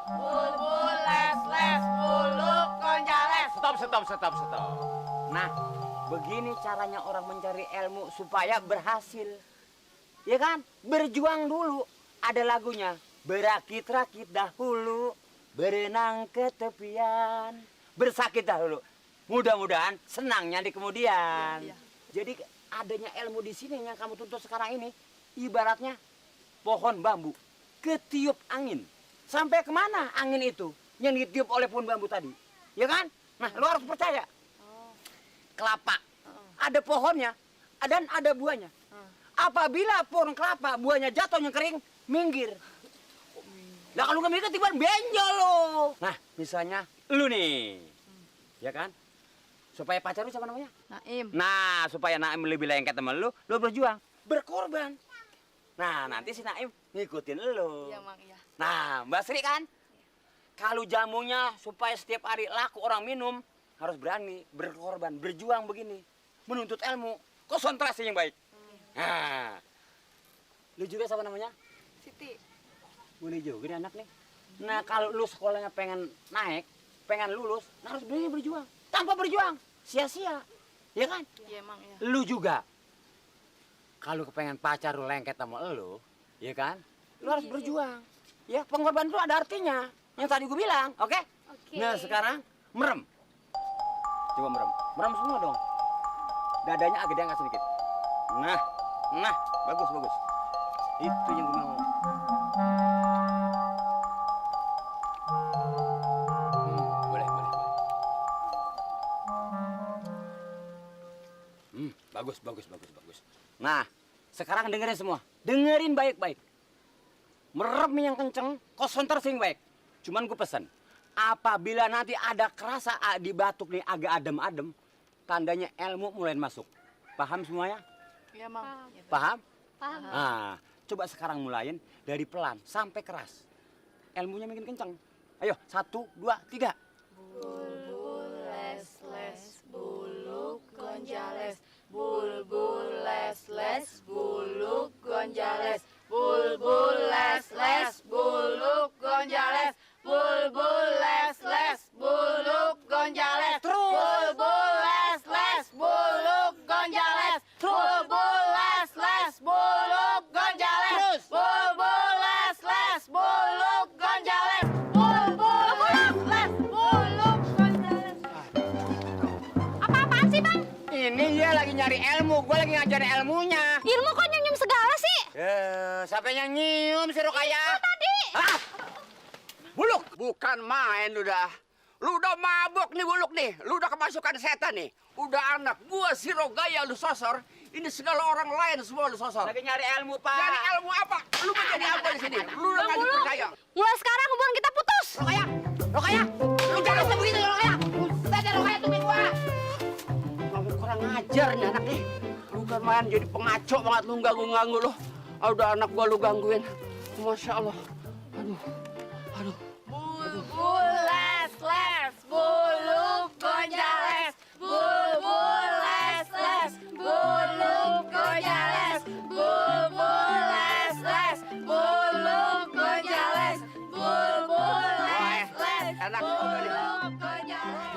Bulbul les les buluk gonjales. Stop. Nah, begini caranya orang mencari ilmu supaya berhasil. Ya kan? Berjuang dulu. Ada lagunya. Berakit-rakit dahulu, berenang ke tepian, bersakit dahulu. Mudah-mudahan senangnya di kemudian. Iya. Jadi adanya ilmu di sini yang kamu tuntut sekarang ini, ibaratnya pohon bambu ketiup angin. Sampai kemana angin itu yang ditiup oleh pohon bambu tadi? Ya kan? Nah, lu harus percaya. Kelapa, ada pohonnya, dan ada buahnya. Apabila pohon kelapa buahnya jatuhnya kering, minggir. Nah kalau nggak minggir tiba benjol lo. Nah, misalnya lu nih, ya kan? Supaya pacar lu siapa namanya? Naim. Nah, supaya Naim lebih lengket sama lu berjuang, berkorban. Nah, nanti si Naim ngikutin lu. Iya, Mang, iya. Nah, Mbak Sri kan? Kalau jamunya supaya setiap hari laku orang minum, harus berani, berkorban, berjuang begini. Menuntut ilmu, konsentrasi yang baik. Nah, lu juga siapa namanya? Siti. Boleh juga nih anak nih. Nah, kalau lu sekolahnya pengen naik, pengen lulus, nah harus berani berjuang. Tanpa berjuang, sia-sia. Ya kan? Iya, Mang, iya. Lu juga. Kalau kepengen pacar lu lengket sama lu, ya kan? Lu harus berjuang. Ya, pengorbanan itu ada artinya. Yang tadi gue bilang, oke? Oke. Nah, sekarang merem. Coba merem. Merem semua dong. Dadanya agak diangkat sedikit. Nah, bagus. Itu yang gue mau. Boleh. Bagus. Nah, sekarang dengerin semua. Dengerin baik-baik. Merem yang kenceng, konsentrasi yang baik. Cuman gue pesan, apabila nanti ada kerasa di batuk nih agak adem-adem, tandanya ilmu mulai masuk. Paham semuanya? Iya, Mang. Paham? Paham. Nah, coba sekarang mulain dari pelan sampai keras. Ilmunya makin kenceng. Ayo, 1, 2, 3. Bulbul les les buluk gonjales. Bulbul les les buluk gonjales. Bulbul les les buluk gonjales. Bulbul les les buluk gonjales. Terus. Bulbul les les buluk gonjales. Bulbul les les buluk gonjales. Terus. Bulbul les les buluk gonjales. Bulbul les les buluk gonjales. Apa-apaan sih, Bang? Ini dia lagi nyari ilmu, gue lagi ngajarin ilmunya. Ilmu kok nyum-nyum segala sih? Siapa yang nyium si Rukaya? Tadi. Hah? Buluk, bukan main udah. Lu udah mabok nih Buluk nih. Lu udah kemasukan setan nih. Udah anak gua si Rogaya lu sosor. Ini segala orang lain semua lu sosor. Lagi nyari ilmu, Pak. Dari ilmu apa? Lu mau jadi apa di sini? Lu udah nggak dipercaya. Mulai sekarang hubungan kita putus. Rukaya, lu jangan bisa begitu, Rukaya. Tadi Rukaya tungguin gua. Kamu kurang ngajar nih anak nih. Lu kan main jadi pengaco banget lu ganggu lu. Ah, udah anak gua lu gangguin. Masya Allah. Aduh.